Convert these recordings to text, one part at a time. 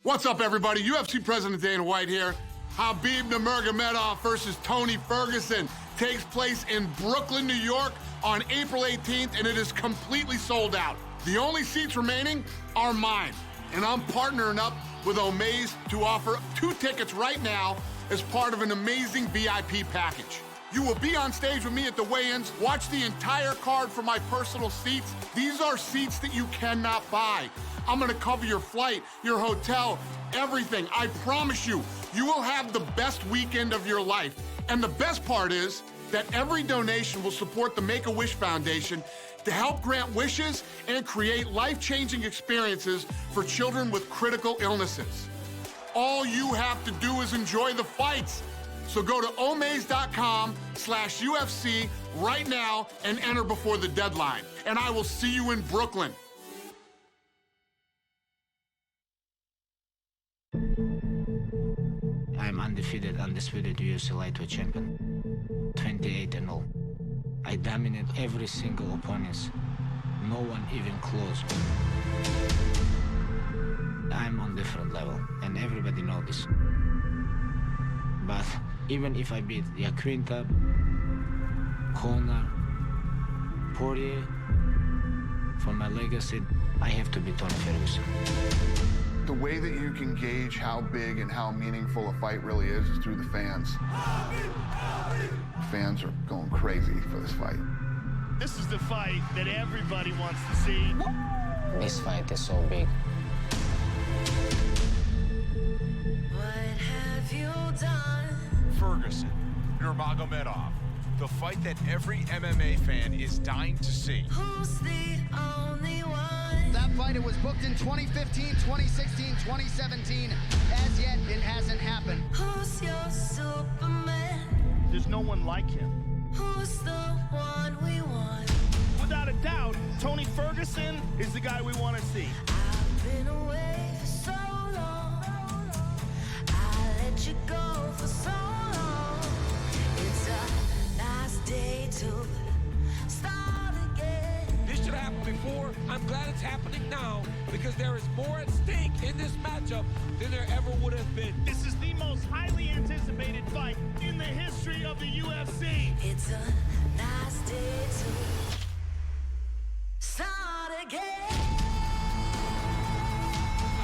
What's up, everybody? UFC President Dana White here. Khabib Nurmagomedov versus Tony Ferguson takes place in Brooklyn, New York on April 18th, and it is completely sold out. The only seats remaining are mine, and I'm partnering up with Omaze to offer 2 tickets right now as part of an amazing VIP package. You will be on stage with me at the weigh-ins, watch the entire card for my personal seats. These are seats that you cannot buy. I'm gonna cover your flight, your hotel, everything. I promise you, you will have the best weekend of your life. And the best part is that every donation will support the Make-A-Wish Foundation to help grant wishes and create life-changing experiences for children with critical illnesses. All you have to do is enjoy the fights. So go to omaze.com/UFC right now and enter before the deadline. And I will see you in Brooklyn. I'm undisputed UFC lightweight champion, 28-0. I dominate every single opponent, no one even close. I'm on different level, and everybody knows this. But even if I beat Yaquinta, Conor, Poirier, for my legacy, I have to beat Tony Ferguson. The way that you can gauge how big and how meaningful a fight really is through the fans. Fans are going crazy for this fight. This is the fight that everybody wants to see. This fight is so big. What have you done? Ferguson, Nurmagomedov, the fight that every MMA fan is dying to see. Who's the only one? That fight, it was booked in 2015, 2016, 2017. As yet, it hasn't happened. Who's your Superman? There's no one like him. Who's the one we want? Without a doubt, Tony Ferguson is the guy we want to see. I've been away for so long. I let you go for so long. It's a nice day to start again. This should have happened before. I'm glad it's happening now because there is more at stake in this matchup than there ever would have been. This is the most highly anticipated fight in the history of the UFC. It's a nice day to start again.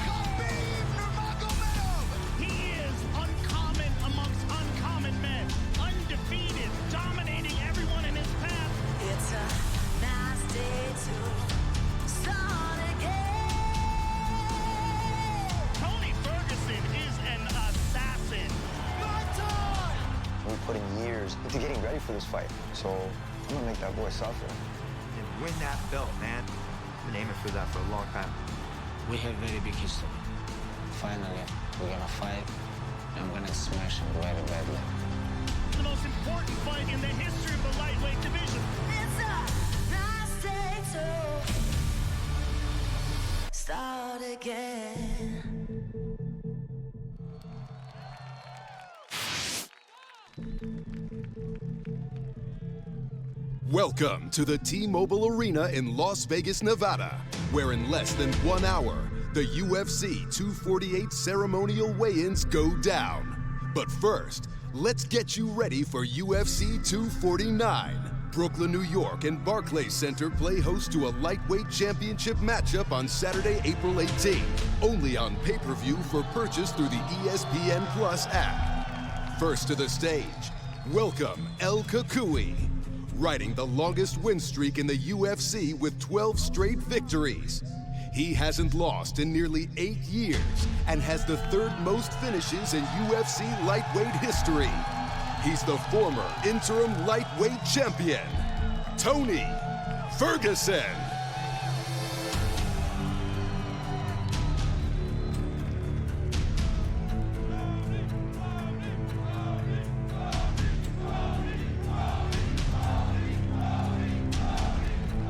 Khabib Nurmagomedov! He is uncommon amongst uncommon men. Undefeated, dominating everyone in his path. It's a nice day to start again. Tony Ferguson is an assassin. We put in years into getting ready for this fight, so I'm gonna make that boy suffer. And win that belt, man. I've been aiming for that for a long time. We have very big history. Finally, we're gonna fight. I'm gonna smash him very badly. The most important fight in the history of the lightweight division. It's a nice day to start again. Welcome to the T-Mobile Arena in Las Vegas, Nevada, where in less than 1 hour, the UFC 248 ceremonial weigh-ins go down. But first, let's get you ready for UFC 249. Brooklyn, New York and Barclays Center play host to a lightweight championship matchup on Saturday, April 18th, only on pay-per-view for purchase through the ESPN Plus app. First to the stage, welcome El Kakui. Riding the longest win streak in the UFC with 12 straight victories. He hasn't lost in nearly 8 years and has the 3rd most finishes in UFC lightweight history. He's the former interim lightweight champion, Tony Ferguson.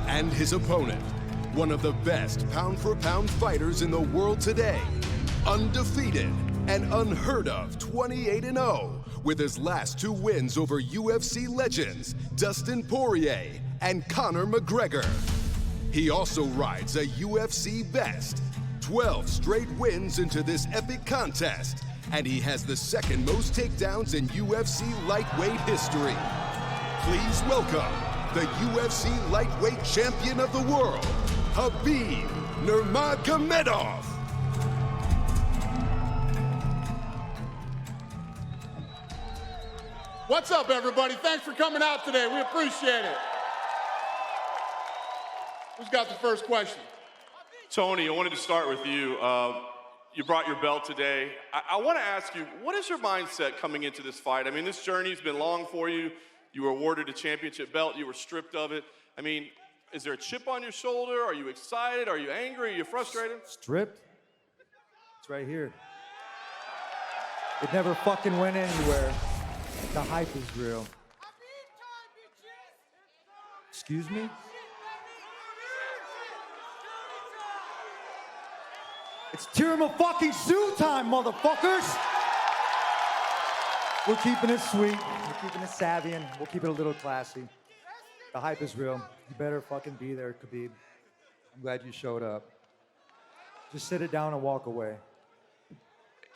And his opponent, one of the best pound-for-pound fighters in the world today, undefeated and unheard of 28-0, with his last 2 wins over UFC legends Dustin Poirier and Conor McGregor. He also rides a UFC best 12 straight wins into this epic contest, and he has the second most takedowns in UFC lightweight history. Please welcome the UFC lightweight champion of the world, Khabib Nurmagomedov. What's up, everybody? Thanks for coming out today. We appreciate it. Who's got the first question? Tony, I wanted to start with you. You brought your belt today. I want to ask you, what is your mindset coming into this fight? I mean, this journey's been long for you. You were awarded a championship belt. You were stripped of it. I mean, is there a chip on your shoulder? Are you excited? Are you angry? Are you frustrated? Stripped? It's right here. It never fucking went anywhere. The hype is real. Excuse me? It's Tirama fucking Sue time, motherfuckers! We're keeping it sweet, we're keeping it savvy, and we'll keep it a little classy. The hype is real. You better fucking be there, Khabib. I'm glad you showed up. Just sit it down and walk away.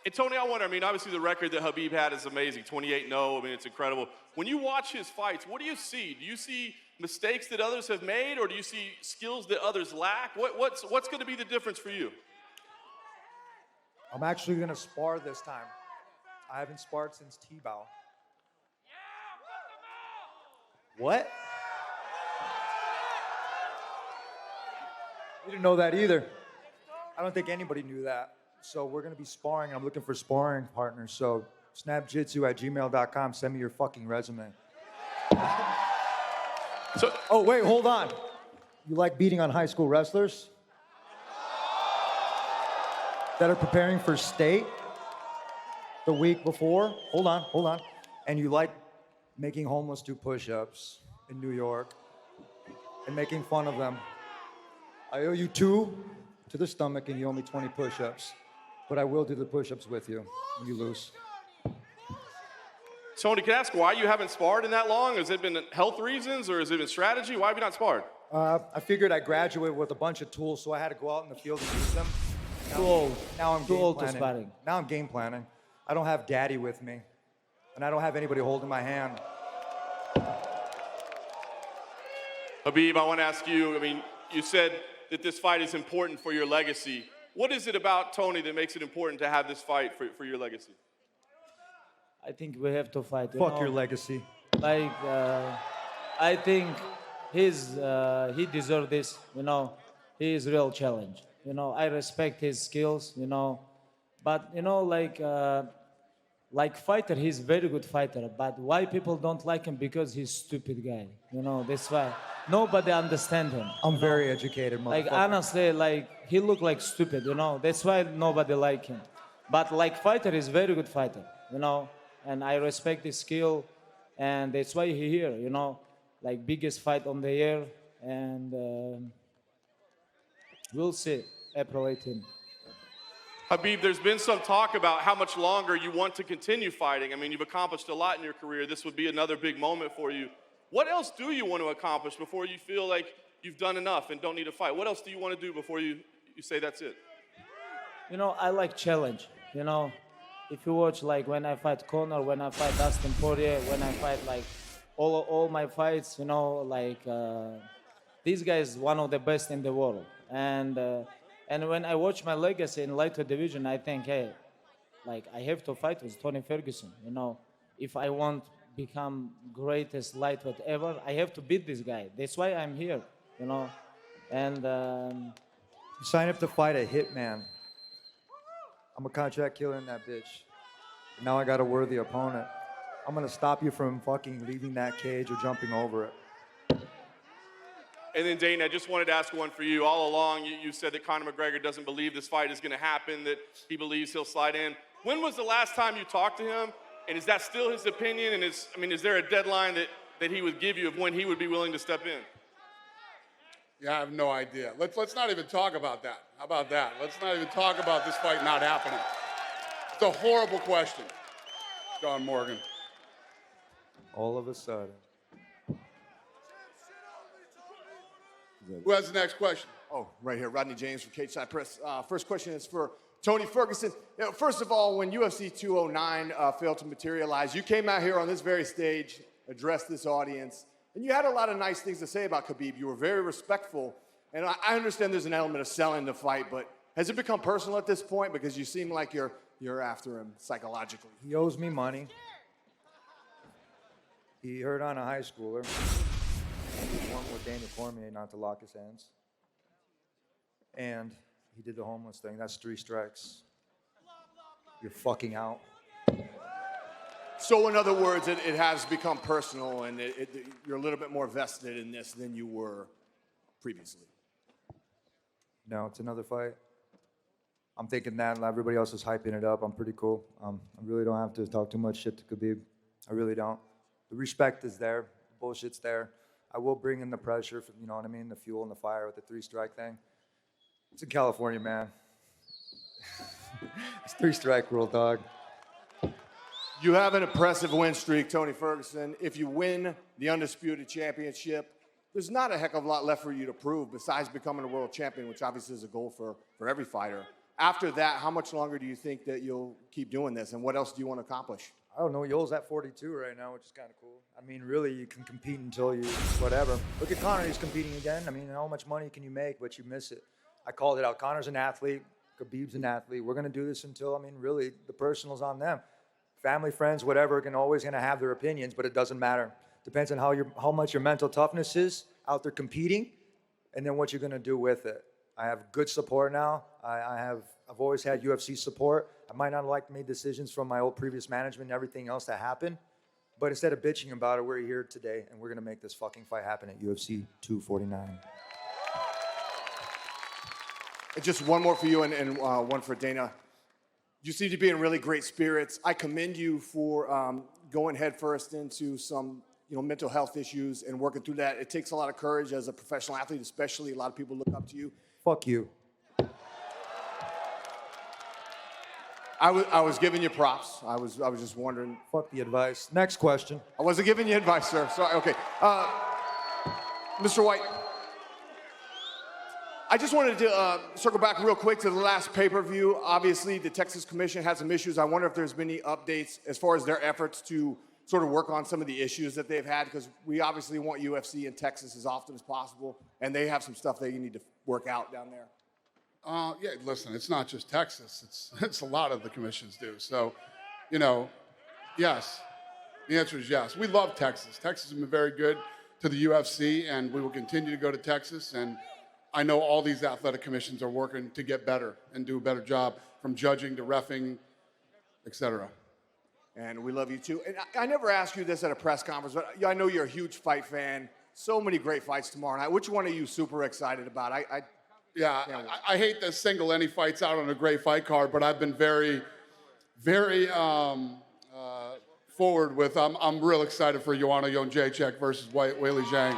And Tony, I wonder, I mean, obviously the record that Khabib had is amazing, 28-0, I mean, it's incredible. When you watch his fights, what do you see? Do you see mistakes that others have made, or do you see skills that others lack? What's going to be the difference for you? I'm actually gonna spar this time. I haven't sparred since T-Bow. What? You didn't know that either. I don't think anybody knew that. So we're gonna be sparring. I'm looking for sparring partners. So snapjitsu@gmail.com. Send me your fucking resume. Oh, wait, hold on. You like beating on high school wrestlers that are preparing for state the week before? Hold on. And you like making homeless do push-ups in New York and making fun of them. I owe you 2 to the stomach and you owe me 20 push-ups. But I will do the push-ups with you when you lose. Tony, can I ask why you haven't sparred in that long? Has it been health reasons or has it been strategy? Why have you not sparred? I figured I graduated with a bunch of tools, so I had to go out in the field and use them. Now I'm game planning. Now I'm game planning. I don't have daddy with me, and I don't have anybody holding my hand. Khabib, I want to ask you, I mean, you said that this fight is important for your legacy. What is it about Tony that makes it important to have this fight for your legacy? I think we have to fight. Fuck your legacy. Like, I think he deserves this, you know. He is real challenge. You know, I respect his skills, you know. But, you know, like fighter, he's very good fighter. But why people don't like him? Because he's stupid guy. You know, that's why. Nobody understand him. I'm very educated, motherfucker. Like, honestly, like, he look like stupid, you know. That's why nobody like him. But like fighter, he's very good fighter, you know. And I respect his skill. And that's why he here, you know. Like, biggest fight on the year. And we'll see, April 18th. Khabib, there's been some talk about how much longer you want to continue fighting. I mean, you've accomplished a lot in your career. This would be another big moment for you. What else do you want to accomplish before you feel like you've done enough and don't need to fight? What else do you want to do before you say that's it? You know, I like challenge, you know. If you watch, like, when I fight Conor, when I fight Dustin Poirier, when I fight, like, all my fights, you know, like, this guy is one of the best in the world. And when I watch my legacy in lightweight division, I think, hey, like, I have to fight with Tony Ferguson, you know. If I want to become greatest lightweight ever, I have to beat this guy. That's why I'm here, you know. And you sign up to fight a hitman. I'm a contract killer in that bitch. Now I got a worthy opponent. I'm gonna stop you from fucking leaving that cage or jumping over it. And then, Dana, I just wanted to ask one for you. All along, you said that Conor McGregor doesn't believe this fight is going to happen, that he believes he'll slide in. When was the last time you talked to him? And is that still his opinion? And is there a deadline that he would give you of when he would be willing to step in? Yeah, I have no idea. Let's not even talk about that. How about that? Let's not even talk about this fight not happening. It's a horrible question. John Morgan. All of a sudden. Who has the next question? Oh, right here, Rodney James from Cage Side Press. First question is for Tony Ferguson. You know, first of all, when UFC 209 failed to materialize, you came out here on this very stage, addressed this audience, and you had a lot of nice things to say about Khabib. You were very respectful, and I understand there's an element of selling the fight, but has it become personal at this point? Because you seem like you're after him psychologically. He owes me money. He hurt on a high schooler. He won with Daniel Cormier not to lock his hands. And he did the homeless thing. That's 3 strikes. You're fucking out. So in other words, it has become personal, and you're a little bit more vested in this than you were previously. No, it's another fight. I'm thinking that everybody else is hyping it up. I'm pretty cool. I really don't have to talk too much shit to Khabib. I really don't. The respect is there. The bullshit's there. I will bring in the pressure, for, you know what I mean? The fuel and the fire with the 3-strike thing. It's in California, man. It's 3-strike rule, dog. You have an impressive win streak, Tony Ferguson. If you win the Undisputed Championship, there's not a heck of a lot left for you to prove besides becoming a world champion, which obviously is a goal for every fighter. After that, how much longer do you think that you'll keep doing this, and what else do you want to accomplish? I don't know. Yoel's at 42 right now, which is kind of cool. I mean, really, you can compete until you whatever. Look at Conor. He's competing again. I mean, how much money can you make, but you miss it? I called it out. Conor's an athlete. Khabib's an athlete. We're going to do this until, I mean, really, the personal's on them. Family, friends, whatever, can always going to have their opinions, but it doesn't matter. Depends on how much your mental toughness is out there competing, and then what you're going to do with it. I have good support now. I've always had UFC support. I might not have liked made decisions from my old previous management and everything else that happened, but instead of bitching about it, we're here today, and we're going to make this fucking fight happen at UFC 249. Just one more for you and one for Dana. You seem to be in really great spirits. I commend you for going headfirst into some mental health issues and working through that. It takes a lot of courage as a professional athlete, especially. A lot of people look up to you. Fuck you. I was giving you props. I was just wondering. Fuck the advice. Next question. I wasn't giving you advice, sir. Sorry. Okay. Mr. White. I just wanted to circle back real quick to the last pay-per-view. Obviously, the Texas Commission had some issues. I wonder if there's been any updates as far as their efforts to sort of work on some of the issues that they've had, because we obviously want UFC in Texas as often as possible, and they have some stuff that you need to work out down there. Yeah, listen, it's not just Texas. It's a lot of the commissions do. So, yes. The answer is yes. We love Texas. Texas has been very good to the UFC, and we will continue to go to Texas. And I know all these athletic commissions are working to get better and do a better job, from judging to reffing, et cetera. And we love you too. And I never asked you this at a press conference, but I know you're a huge fight fan. So many great fights tomorrow night. Which one are you super excited about? I hate to single any fights out on a great fight card, but I've been very, very forward with. I'm real excited for Joanna Jędrzejczyk versus Weili Zhang.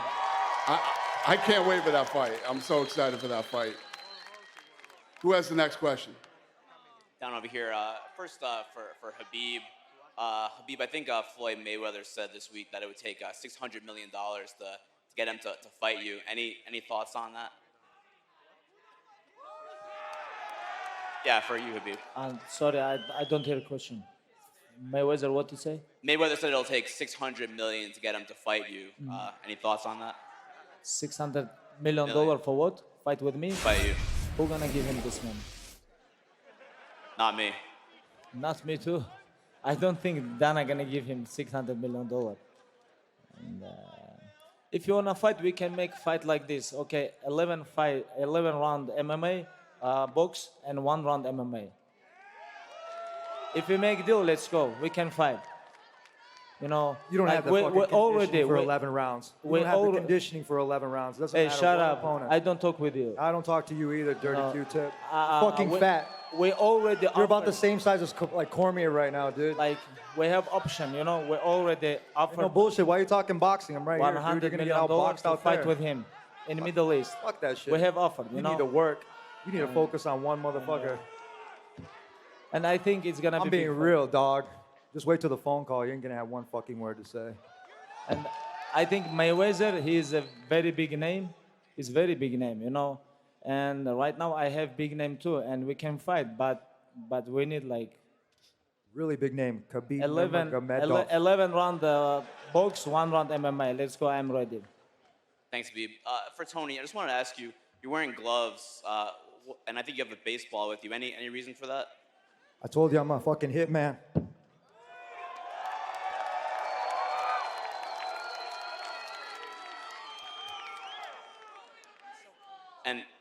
I can't wait for that fight. I'm so excited for that fight. Who has the next question? Down over here. First, for Khabib. Khabib, I think Floyd Mayweather said this week that it would take $600 million to get him to fight you. Any thoughts on that? Yeah, for you, Khabib. Sorry, I don't hear the question. Mayweather, what to say? Mayweather said it'll take $600 million to get him to fight you. Any thoughts on that? $600 million for what? Fight with me? Fight you. Who gonna give him this money? Not me. Not me too. I don't think Dana gonna give him $600 million. And, if you wanna fight, we can make fight like this. Okay, 11 round MMA, box, and 1 round MMA. If we make deal, let's go. We can fight. You don't have the fucking conditioning for 11 rounds. You don't have the conditioning for 11 rounds. Doesn't hey, matter shut what up. opponent. I don't talk with you. I don't talk to you either, dirty Q-tip. Fucking fat. We already. You're about the same size as like Cormier right now, dude. Like we have option, we already offered. No bullshit. Why are you talking boxing? I'm right here, dude. You're gonna get outboxed out fight there. with him in the Middle East. Fuck that shit. We have offered. You need to work. You need to focus on one motherfucker. And I think it's gonna be. I'm being real, dog. Just wait till the phone call. You ain't gonna have one fucking word to say. And I think Mayweather, he is a very big name. He's a very big name, And right now I have big name too, and we can fight, but we need like really big name, Khabib 11 Nurmagomedov. round box, 1 round MMA. Let's go. I'm ready. Thanks, Khabib. For Tony, I just wanted to ask you, you're wearing gloves, and I think you have a baseball with you. Any reason for that? I told you I'm a fucking hitman.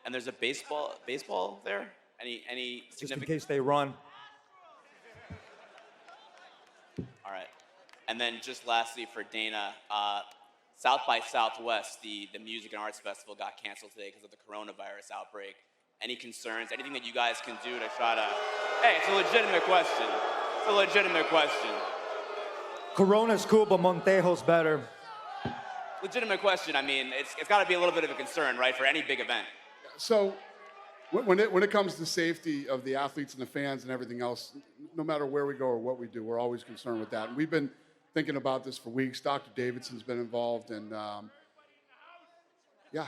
And there's a baseball there? Any Just in significant? case they run. All right. And then just lastly for Dana, South by Southwest, the music and arts festival got canceled today because of the coronavirus outbreak. Any concerns? Anything that you guys can do to try to? Hey, it's a legitimate question. It's a legitimate question. Corona's cool, but Montejo's better. Legitimate question. I mean, it's got to be a little bit of a concern, right, for any big event. So when it comes to safety of the athletes and the fans and everything else, no matter where we go or what we do, we're always concerned with that. And we've been thinking about this for weeks. Dr. Davidson's been involved, and yeah.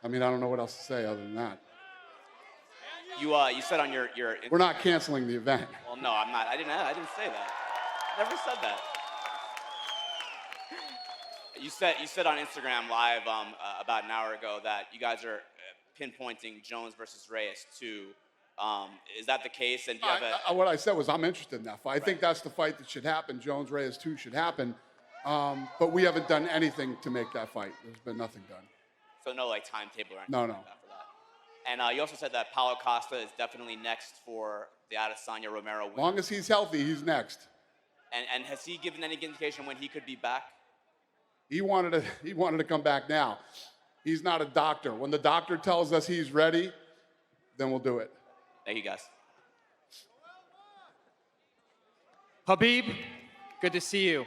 I mean, I don't know what else to say other than that. You said on your We're not canceling the event. Well, no, I'm not. I didn't say that. I never said that. You said on Instagram Live about an hour ago that you guys are pinpointing Jones versus Reyes too. Is that the case? And do you have What I said was I'm interested in that fight. I think that's the fight that should happen. Jones Reyes 2 should happen, but we haven't done anything to make that fight. There's been nothing done. So no like timetable or anything No. like that for that. And you also said that Paulo Costa is definitely next for the Adesanya Romero win. As long as he's healthy, he's next. And has he given any indication when he could be back? He wanted to come back now. He's not a doctor. When the doctor tells us he's ready, then we'll do it. Thank you, guys. Khabib, good to see you.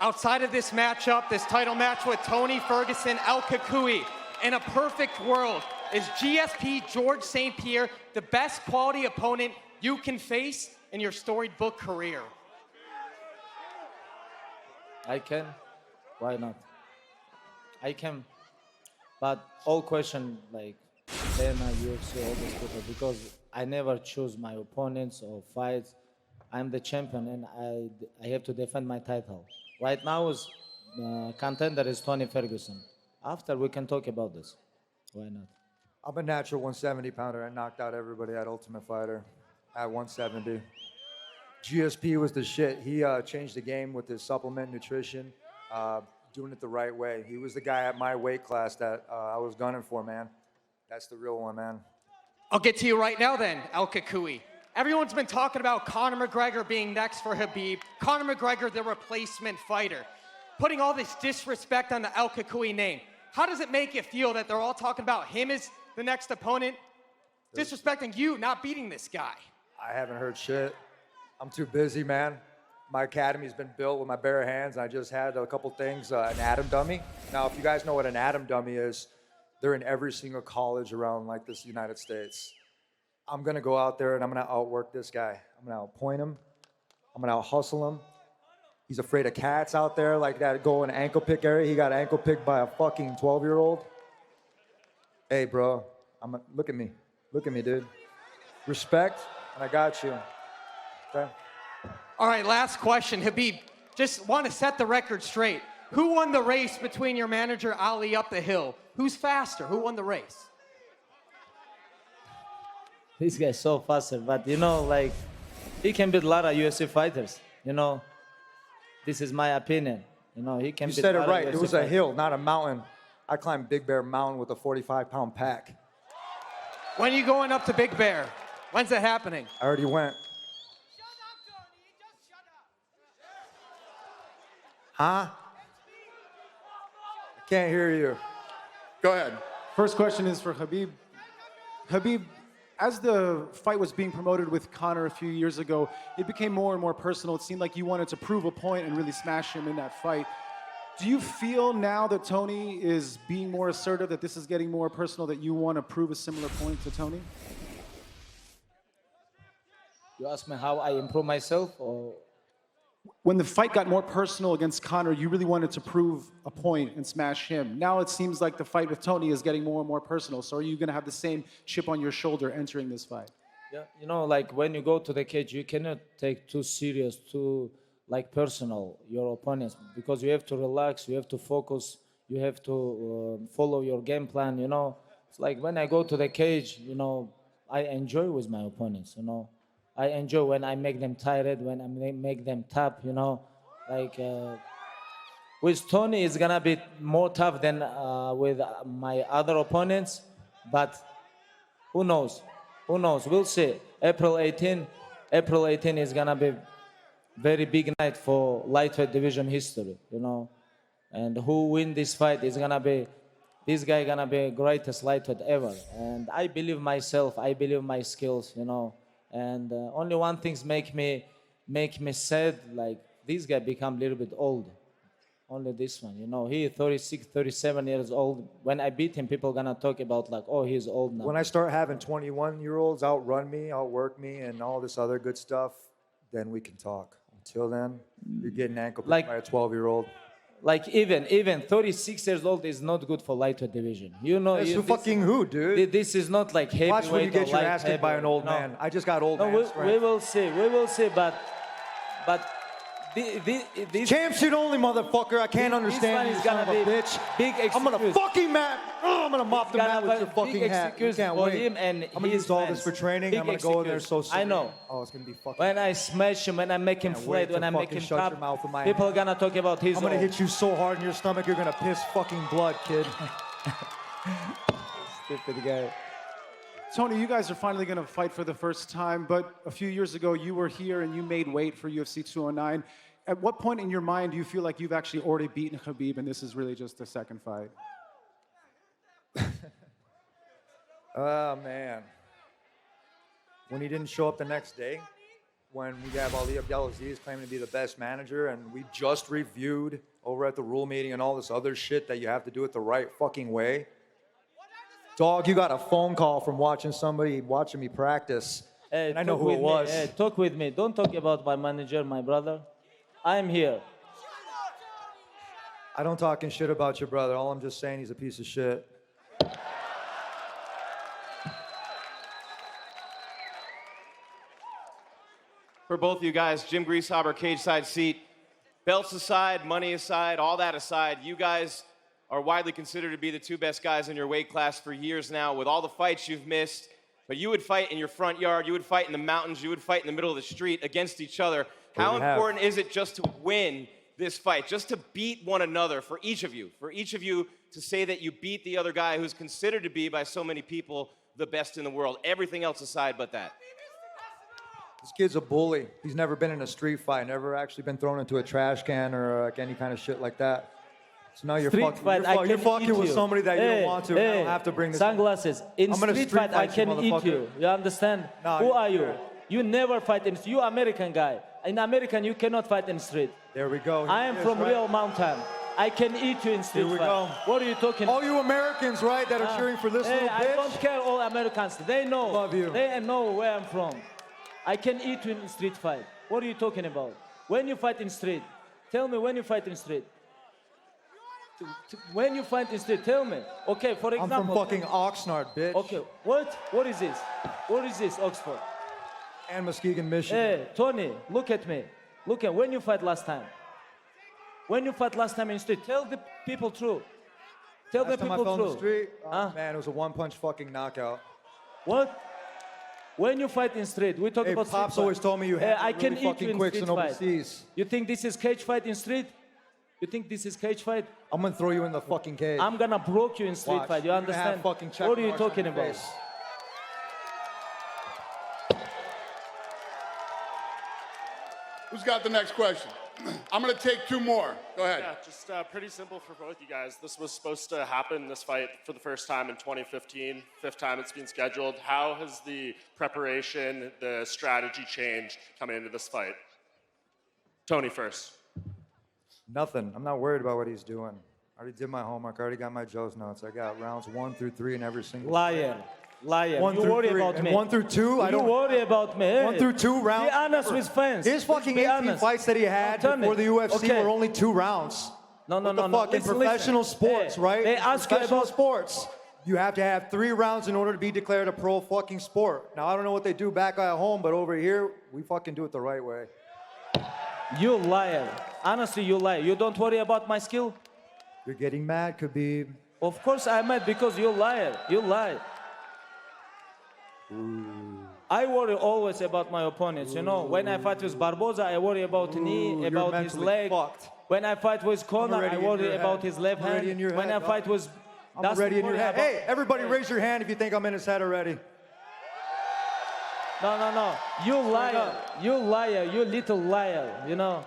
Outside of this matchup, this title match with Tony Ferguson, El Kakui, in a perfect world, is GSP George St. Pierre the best quality opponent you can face in your storied book career? I can. Why not? I can. But all question like Dana, UFC, all these people, because I never choose my opponents or fights. I'm the champion and I have to defend my title. Right now is contender is Tony Ferguson. After we can talk about this. Why not? I'm a natural 170 pounder. I knocked out everybody at Ultimate Fighter at 170. GSP was the shit. He changed the game with his supplement nutrition, doing it the right way. He was the guy at my weight class that I was gunning for, man. That's the real one, man. I'll get to you right now then, El Kakui. Everyone's been talking about Conor McGregor being next for Khabib. Conor McGregor, the replacement fighter. Putting all this disrespect on the El Kakui name. How does it make you feel that they're all talking about him as the next opponent? Disrespecting you, not beating this guy. I haven't heard shit. I'm too busy, man. My academy's been built with my bare hands. I just had a couple things, an atom dummy. Now, if you guys know what an atom dummy is, they're in every single college around like this United States. I'm gonna go out there and I'm gonna outwork this guy. I'm gonna outpoint him. I'm gonna out-hustle him. He's afraid of cats out there like that go in ankle pick area. He got ankle picked by a fucking 12-year-old. Hey, bro, look at me. Look at me, dude. Respect, and I got you. Okay? All right, last question. Khabib, just want to set the record straight. Who won the race between your manager, Ali, up the hill? Who's faster? Who won the race? This guy's so faster, but you know, like, he can beat a lot of UFC fighters. You know, this is my opinion. You know, he can You beat said a it lot right. of It UFC was a fighters. hill, not a mountain. I climbed Big Bear Mountain with a 45-pound pack. When are you going up to Big Bear? When's it happening? I already went. Huh? I can't hear you. Go ahead. First question is for Khabib. Khabib, as the fight was being promoted with Conor a few years ago, it became more and more personal. It seemed like you wanted to prove a point and really smash him in that fight. Do you feel now that Tony is being more assertive, that this is getting more personal, that you want to prove a similar point to Tony? You ask me how I improve myself, or when the fight got more personal against Conor, you really wanted to prove a point and smash him. Now it seems like the fight with Tony is getting more and more personal. So are you going to have the same chip on your shoulder entering this fight? Yeah, you know, like when you go to the cage, you cannot take too serious, too like personal your opponents, because you have to relax, you have to focus, you have to follow your game plan. You know, it's like when I go to the cage, you know, I enjoy with my opponents. You know, I enjoy when I make them tired, when I make them tap. You know, like with Tony, it's gonna be more tough than with my other opponents, but who knows? Who knows? We'll see. April 18 is gonna be very big night for lightweight division history, you know. And who win this fight is gonna be, this guy gonna be greatest lightweight ever. And I believe myself, I believe my skills, you know. And only one thing make me sad, like this guy become a little bit old. Only this one, you know, he 36, 37 years old. When I beat him, people gonna talk about like, oh, he's old now. When I start having 21-year-olds outrun me, outwork me, and all this other good stuff, then we can talk. Until then, you're getting ankle Like- by a 12-year-old. Like even 36 years old is not good for lightweight division. You know, That's you, who fucking who, dude? This is not like heavyweight. Watch when you get or your light ass kicked by an old heavyweight. man. I just got old No, man we strength. will see, but this Champ shit only, motherfucker. I can't understand one you, is son gonna of a be bitch. big I'm gonna excuse. fucking I'm gonna mop the It's mat gonna with your be fucking big hat. You excuse can't for wait. him and I'm gonna his use all fans. this for training. Big I'm gonna go in there excuse. so I know. Oh, it's gonna be fucking. When I smash him, when I make him Can't flat, wait when to I make fucking him shut tap, your mouth with my people are hand. gonna talk about his I'm gonna old. hit you so hard in your stomach, you're gonna piss fucking blood, kid. Stupid guy. Tony, you guys are finally going to fight for the first time, but a few years ago you were here and you made weight for UFC 209. At what point in your mind do you feel like you've actually already beaten Khabib and this is really just the second fight? Oh, man. When he didn't show up the next day, when we have Ali Abdelaziz claiming to be the best manager, and we just reviewed over at the rule meeting and all this other shit that you have to do it the right fucking way. Dog, you got a phone call from watching me practice. Hey, and I know talk who with it me. was. Hey, talk with me. Don't talk about my manager, my brother. I'm here. I don't talking shit about your brother. All I'm just saying, he's a piece of shit. For both of you guys, Jim Greasehaber, cage side seat. Belts aside, money aside, all that aside, you guys are widely considered to be the two best guys in your weight class for years now, with all the fights you've missed. But you would fight in your front yard, you would fight in the mountains, you would fight in the middle of the street against each other. How important is it just to win this fight, just to beat one another for each of you to say that you beat the other guy who's considered to be, by so many people, the best in the world, everything else aside but that? This kid's a bully. He's never been in a street fight, never actually been thrown into a trash can or like any kind of shit like that. So now you're fucking with somebody that you don't want to. I don't have to bring this sunglasses. In street fight, I can eat you. You understand? Who are you? You never fight in. You American guy. In American, you cannot fight in street. There we go. I am from real mountain. I can eat you in street Here we fight. go. What are you talking? All you Americans, right, that are cheering for this little bitch? I don't care. All Americans. They know. Love you. They know where I'm from. I can eat you in street fight. What are you talking about? When you fight in street, tell me when you fight in street. When you fight in street, tell me. Okay, for example. I'm from fucking Oxnard, bitch. Okay, what? What is this? What is this, Oxford? And Muskegon, Michigan. Hey, Tony, look at me. Look at when you fight last time. When you fight last time in street, tell the people true. Tell Last the time I people fell in true. the street, man, it was a one-punch fucking knockout. What? When you fight in street, we talk about street Pops fight. always told me you had I to can really eat fucking you in quick street and fight. overseas. You think this is cage fight in street? You think this is cage fight? I'm gonna throw you in the fucking cage. I'm gonna broke you in street Watch. fight. You You're gonna understand? have fucking check What are you marks on talking your about? face. Who's got the next question? I'm gonna take two more. Go ahead. Yeah, just pretty simple for both you guys. This was supposed to happen, this fight, for the first time in 2015, fifth time it's been scheduled. How has the preparation, the strategy changed coming into this fight? Tony first. Nothing. I'm not worried about what he's doing. I already did my homework. I already got my Joe's notes. I got rounds 1 through 3 in every single. Liar. Liar. One You through worry three. about And me. 1 through 2, I don't. You worry about me. Hey, 1 through 2 rounds. Be honest with fans. His fucking Be 18 honest. fights that he had Tell me. before the UFC Okay. were only 2 rounds. No, no, What no, the no. fuck? In Listen, professional listen. sports, Hey, right? They In ask you professional about sports. You have to have 3 rounds in order to be declared a pro fucking sport. Now, I don't know what they do back at home, but over here, we fucking do it the right way. You liar. Honestly, you lie. You don't worry about my skill? You're getting mad, Khabib. Of course I'm mad because you liar. You lie. I worry always about my opponents. You know, when I fight with Barboza, I worry about knee, about his mentally leg. fucked. When I fight with Conor, already I in worry your about head. his left I'm already hand. in your When head, I fight dog. with I'm Dustin already in your Poirier, head. about- Hey, everybody raise your hand if you think I'm in his head already. No, no, no. You liar. You liar. You little liar. You know.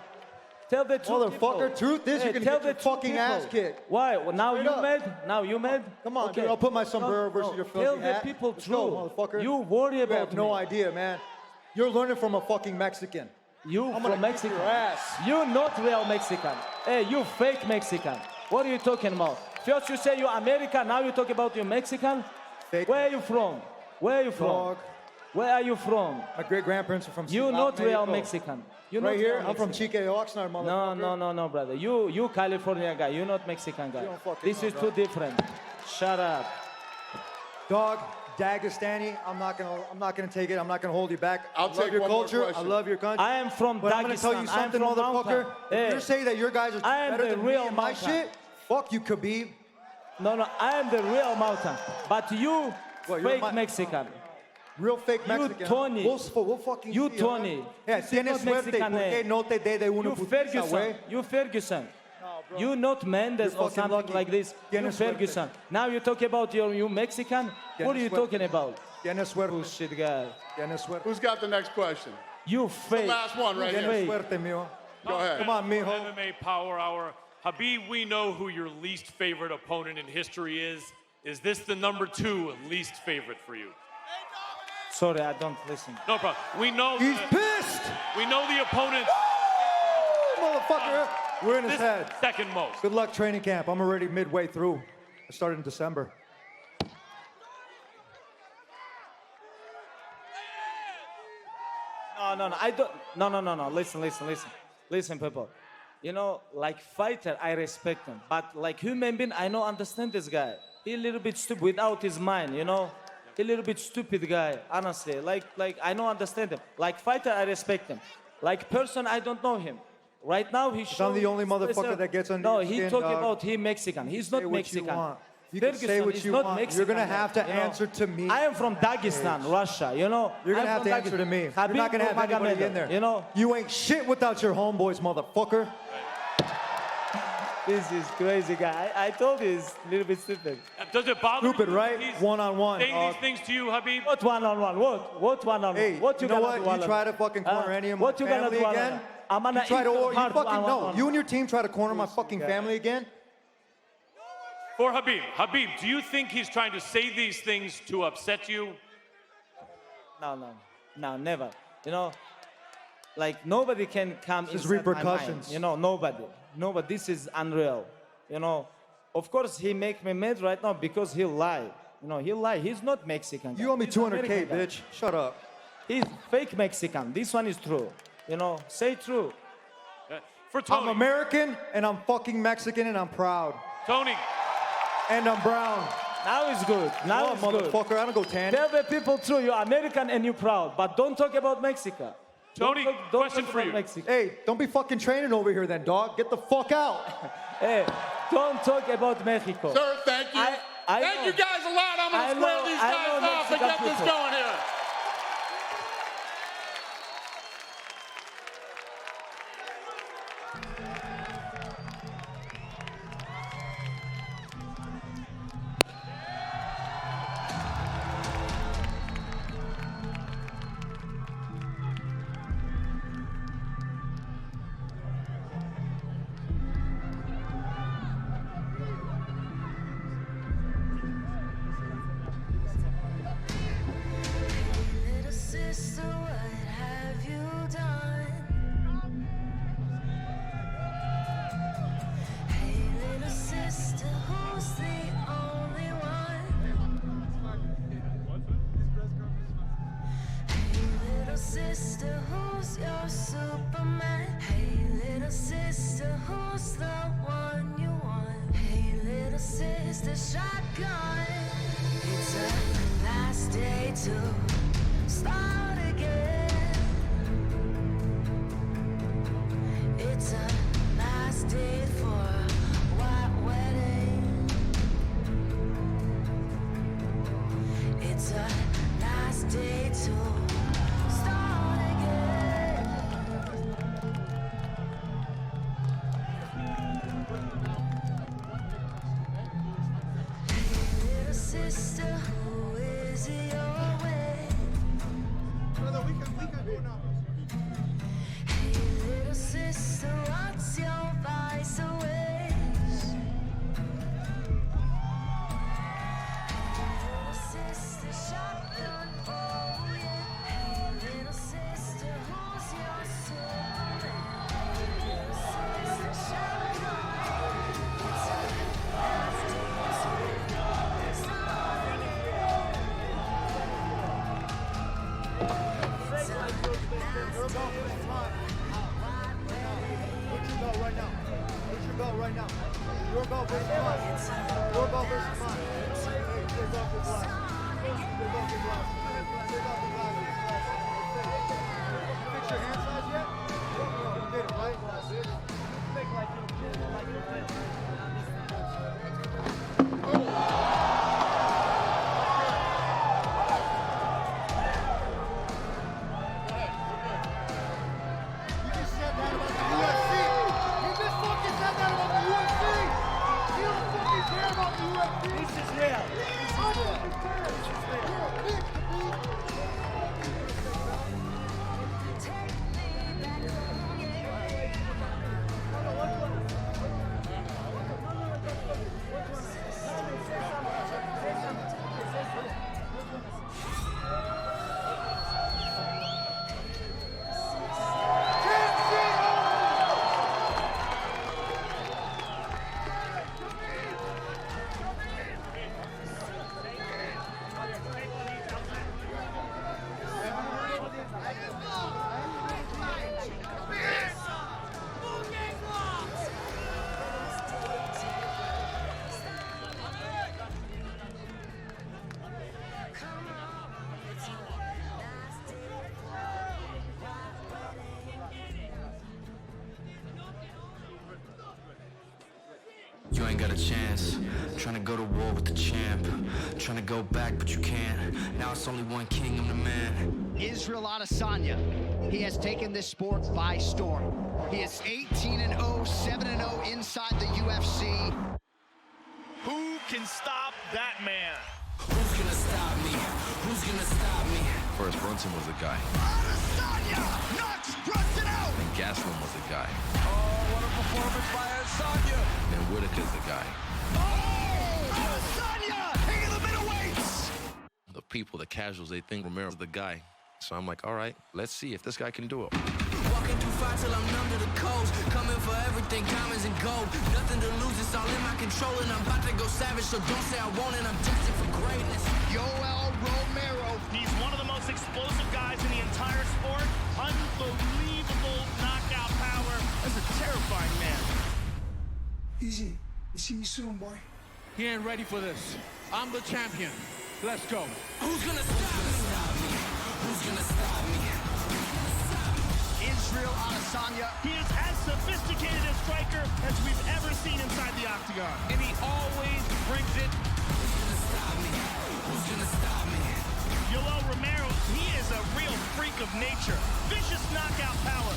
Tell the truth. Motherfucker, people. truth is Hey, you're gonna tell get your the truth, fucking ass people. kicked. Why? Well, now Straight you up. mad? Now you mad? Come on, Okay. dude. I'll put my sombrero versus your filthy Tell the hat. people Let's go, true. motherfucker. You worry You about have no me. idea, man. You're learning from a fucking Mexican. You I'm from gonna kick Mexico. your ass. You not real Mexican. Hey, you fake Mexican. What are you talking about? First you say you're American, now you talk about you're Mexican? Fake. Where are you from? Where are you from? Dog. Where are you from? My great-grandparents are from You Ciudad not real Mexico. Mexican. You Right not here, real I'm from Mexican. Chique Oxnard, motherfucker. No, no, no, no, brother. You California guy. You're not Mexican guy. You don't fucking This know, is bro. too different. Shut up. Dog, Dagestani, I'm not gonna take it. I'm not gonna hold you back. I'll I love take your one more culture. I question. love your country. I am from But I'm gonna tell you Dagestan. I am something, from motherfucker. mountain. If Hey. you say that your guys are I am better the than real me and my mountain. shit, fuck you, Khabib. No, no, I am the real mountain. But you, Well, you're fake my- Mexican. Real fake You, Mexican. Tony. We'll fucking You, see, Tony. Yeah, This is tienes not suerte Mexican porque name. no te dé de uno You putiza, Ferguson. güey. You Ferguson. You not Mendes You're or fucking something lucky. like this. You Tienes suerte. Ferguson. Now you talk about you Mexican. Tienes What are you suerte. talking about? Tienes suerte. Bullshit guy. Tienes suerte. Who's got the next question? You fake. last one right Tienes here. suerte, mijo. Go ahead. Come on, mijo. MMA Power Hour. Habib, we know who your least favorite opponent in history is. Is this the number 2 least favorite for you? Sorry, I don't listen. No problem. We know He's pissed. we know the opponent Motherfucker. We're in his this head. second most. Good luck training camp. I'm already midway through. I started in December. No, no, no. I don't. No, no, no, no. Listen, listen, listen. Listen, people. You know, like fighter, I respect him. But like human being, I don't understand this guy. He a little bit stupid without his mind, you know? He a little bit stupid guy, honestly. Like I don't understand him. Like fighter, I respect him. Like person, I don't know him. Right now, he shows. I'm the only motherfucker that gets under No, your he skin, talk dog. about he Mexican. He's not Say what you Mexican. want. You can say Ferguson what is you not want. Mexican, You're gonna have to you know? answer to me. I am from Dagestan, Russia, you know? You're gonna I'm have from to answer to Dagestan. me. You're Khabib not gonna have anybody Nurmagomedov, in there. You know? You ain't shit without your homeboys, motherfucker. This is crazy guy. I told you he's a little bit stupid. Does it bother Stupid, you right? he's One-on-one, saying dog. these things to you, Habib? What one-on-one? What one-on-one? Hey, what you know gonna what? do You one-on-one? try to fucking corner any of my what you gonna family do again? one-on-one? I'm gonna You try to, eat your you heart fucking, no, one-on-one. you and your team try to corner my fucking family again? For Habib, do you think he's trying to say these things to upset you? No, never. You know, like nobody can come This is inside my repercussions. mind. You know, nobody. This is unreal. You know, of course he make me mad right now because he lie. You know, he lie. He's not Mexican. guy. You owe me He's 200K, American guy. bitch. Shut up. He's fake Mexican. This one is true. You know, say true. For Tony. I'm American and I'm fucking Mexican and I'm proud. Tony. And I'm brown. Now it's good. Now Come it's on, good. motherfucker. I don't go tan. Tell the people true. You're American and you're proud, but don't talk about Mexico. Tony, don't question talk for about you. Mexico. Hey, don't be fucking training over here then, dog. Get the fuck out. Hey, don't talk about Mexico. Sir, thank you. I Thank know. you guys a lot. I'm I going to square know- these I guys know off and Mexican get this people. going here. Little sister, what have you done? sister, who's your Superman? Hey, little sister, who's the one you want? Hey, little sister, shotgun. It's a nice day to start again. It's a nice day for a white wedding. It's a nice day to start again. Hey, little sister, who is your way? Hey, little sister, what's your vice away? Little sister, shotgun, oh yeah. Hey, little sister, who's your Superman? Little sister, shotgun. It's a nice day to start again. It's a nice day. Put your belt right now. Put your belt right now. Your belt versus mine. Your belt versus mine. Hey, take off your glasses. Take off your glasses. Take off your glasses. You fix your hand size yet? No, you did it, right? Make like you did, like you did. You ain't got a chance. Trying to go to war with the champ. Trying to go back, but you can't. Now it's only one king, I'm the man. Israel Adesanya. He has taken this sport by storm. He is 18-0, 7-0 inside the UFC. Who can stop that man? Who's gonna stop me? Who's gonna stop me? First, Brunson was the guy. Adesanya knocks Brunson out. And Gastelum was the guy. Oh, what a performance by Adesanya. And Whitaker's the guy. Oh, Adesanya taking the middleweights. The people, the casuals, they think Romero's the guy. So I'm like, all right, let's see if this guy can do it. Walking through fire till I'm numb to the coast. Coming for everything, diamonds and gold. Nothing to lose, it's all in my control. And I'm about to go savage, so don't say I won't. And I'm destined for greatness. Yoel Romero. He's one of the most explosive guys in the entire sport. Unbelievable knockout power. That's a terrifying man. Easy. See you soon, boy. He ain't ready for this. I'm the champion. Let's go. Who's gonna stop me? Who's gonna stop me? Israel Adesanya. He is as sophisticated a striker as we've ever seen inside the octagon. And he always brings it. Who's gonna stop me? Who's gonna stop me? Yoel Romero, he is a real freak of nature. Vicious knockout power.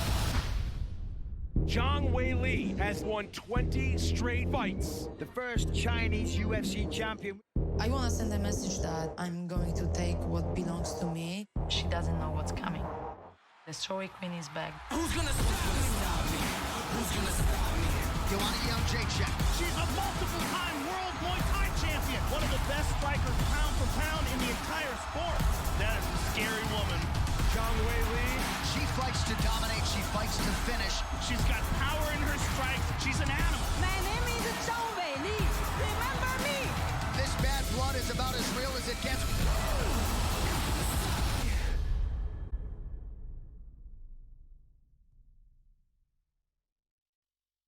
Zhang Weili has won 20 straight fights. The first Chinese UFC champion. I want to send a message that I'm going to take what belongs to me. She doesn't know what's coming. The story queen is back. Who's gonna stop me? Who's gonna stop me? Joanna Jędrzejczyk. She's a multiple-time world Muay Thai champion. One of the best strikers pound for pound in the entire sport. That is a scary woman. Zhang Weili. She fights to dominate. She fights to finish. She's got power in her strikes. She's an animal. My name is Zhang Weili. Remember me. This bad blood is about as real as it gets.